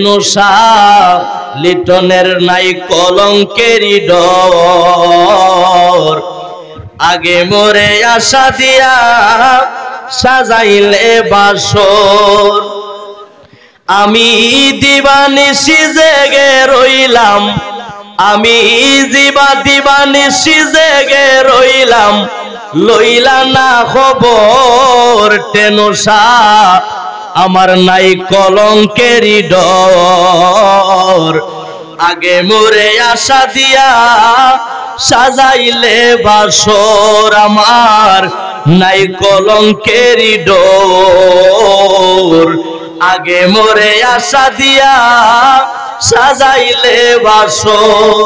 টেনোসা লিটনের নাই কলঙ্কেরই ডর আগে মোরে আশা দিয়া সাজাইলে বাসর আমি দিবানিশি জেগে রইলাম আমি দিবানিশি জেগে রইলাম লইলা না খবর টেনোসা আমার নাই কলঙ্কেরই ডর আগে মোরে আশা দিয়া সাজাইলে বাসর আমার নাই কলঙ্কেরই ডর আগে মোরে আশা দিয়া সাজাইলে বাসর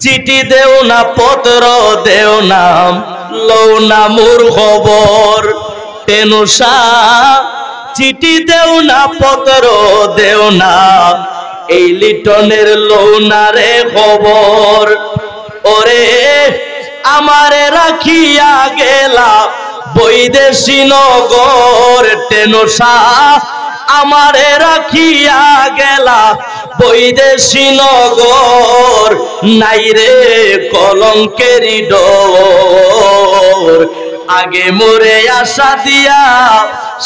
চিঠি দেও না পত্র দেও না লও না মোর খবর টেনোসা চিঠি দেও না পত্র দেও না এই লিটনের লও না রে খবর ওরে আমারে রাখিয়া গেলা বৈদেশী নগর টেনোসা আমারে রাখিয়া গেলা বৈদেশী নগর নাই রে কলঙ্কেরই ডর আগে মোরে আশা দিয়া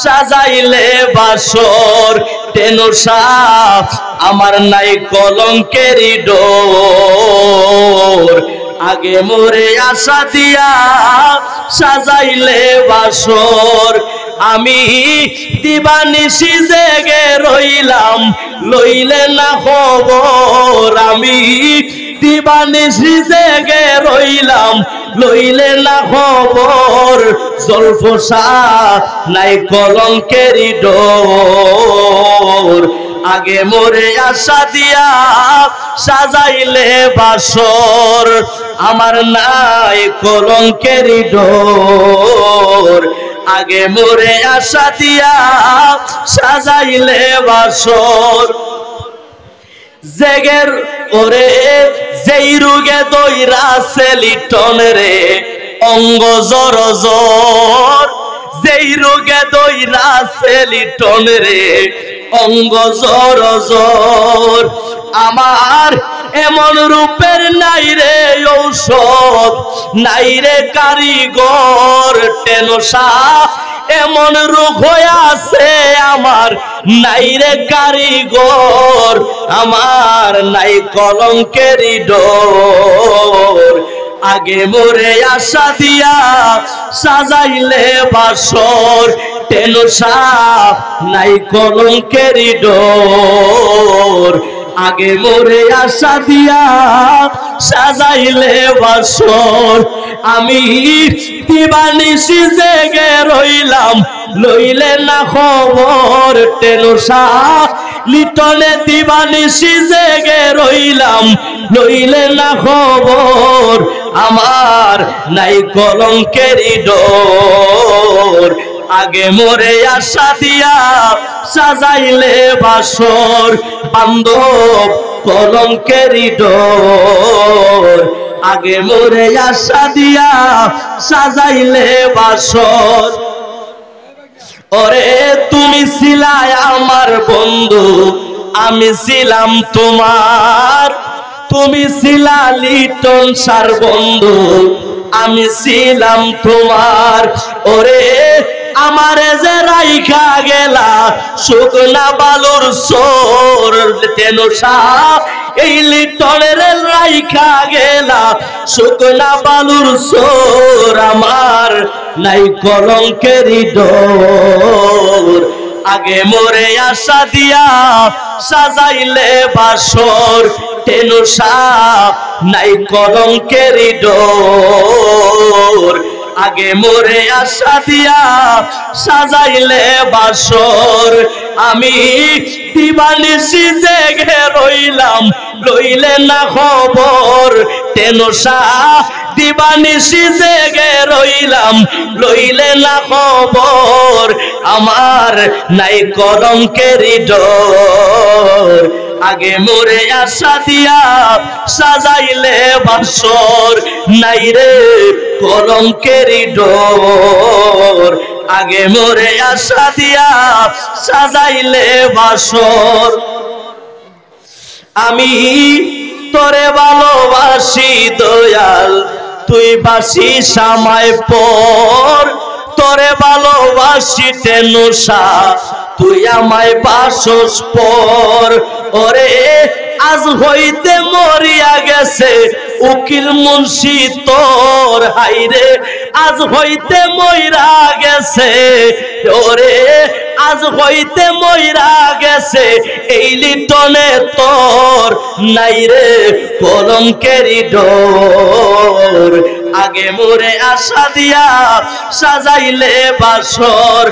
সাজাইলে বাসর টেনোসা আমার নাই কলঙ্কেরই ডর আগে মোরে আশা দিয়া সাজাইলে বাসর আমি দিবানিশি জেগে রইলাম লইলে না খবর আমি দিবানিশি জেগে রইলাম লইলে না খবর জলফোসা নাই কলঙ্কেরই ডর আগে মোরে আশা দিয়া সাজাইলে বাসর আমার নাই কলঙ্কেরই ডর আগে মোরে আশা দিয়া সাজাইলে বাসর জেগের ওরে যেই রোগে দইরাছে লিটন রে অঙ্গ জর জর যেই রোগে দইরাছে লিটন রে অঙ্গ জর জর আমার এমন রূপের নাই রে ঔষধ নাই রে কারিগর টেনোসা এমন রোগ হয়ে আছে আমার নাই রে কারিগর আমার নাই কলঙ্কেরই ডর আগে মোরে আশা দিয়া সাজাইলে বাসর টেনোসা নাই কলঙ্কেরই ডর আগে মোরে আশা দিয়া সাজাইলে বাসর আমি দিবানিশি জেগে রইলাম লইলে না খবর টেনোসা লিটনে দিবানিশি জেগে রইলাম লইলে না খবর আমার নাই কলঙ্কেরই ডর আগে মোরে আশা দিয়া সাজাইলে বাসর বান্ধব কলঙ্কেরই ডর আগে মোরে আশা দিয়া সাজাইলে বাসর ওরে তুমি ছিলাই আমার বন্ধু আমি ছিলাম তোমার তুমি ছিলা লিটন সার বন্ধু আমি ছিলাম তোমার ওরে আমারে যে রাইখা গেলা শুকনা বালুর সোর টেনোসা এই লিটনের রাইখা গেলা শুকনা বালুর সোর আমার নাই কলঙ্কেরই ডর আগে মোরে আশা দিয়া সাজাইলে বাসর টেনোসা নাই কলঙ্কেরই ডর আগে মোরে আশা দিয়া সাজাইলে বাসর আমি দিবানিশি জেগে রইলাম লইলে না খবর টেনোসা দিবানিশি জেগে রইলাম লইলে না খবর আমার নাই কলঙ্কেরই ডর আগে মোরে আশা দিয়া সাজাইলে বাসর নাই রে কলঙ্কেরই ডর আগে মোরে আশা দিয়া সাজাইলে বাসর আমি তোরে ভালোবাসি দয়াল তুই বাসিস আমায় পর তোরে ভালোবাসি তেনুষা তুই আমায় বাসস পর ওরে আজ হইতে মরিয়া গেছে উকিল মুন্সি তোর হাইরে আজ হইতে মইরা গেছে ওরে আজ হইতে মইরা গেছে এই লিটনে তোর নাই রে কলঙ্কেরি ডোর আগে মোরে আশা দিয়া সাজাইলে বাসর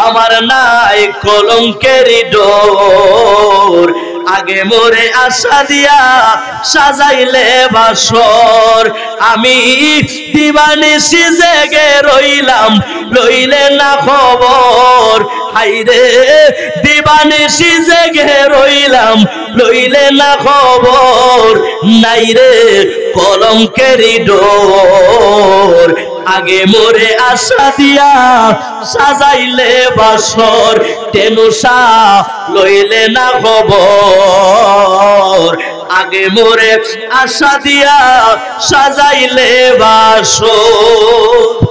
আমার নাই কলঙ্কেরি ডোর আগে মোরে আশা দিয়া সাজাইলে বাসর আমি দিবানিশি জেগে রইলাম লইলে না খবর হাইরে দিবানিশি জেগে রইলাম লইলে না খবর নাই রে কলঙ্কেরি ডোর আগে মোরে আশা দিয়া সাজাইলে বাসর তেনুষা লইলে না খবর আগে মোরে আশা দিয়া সাজাইলে বাসর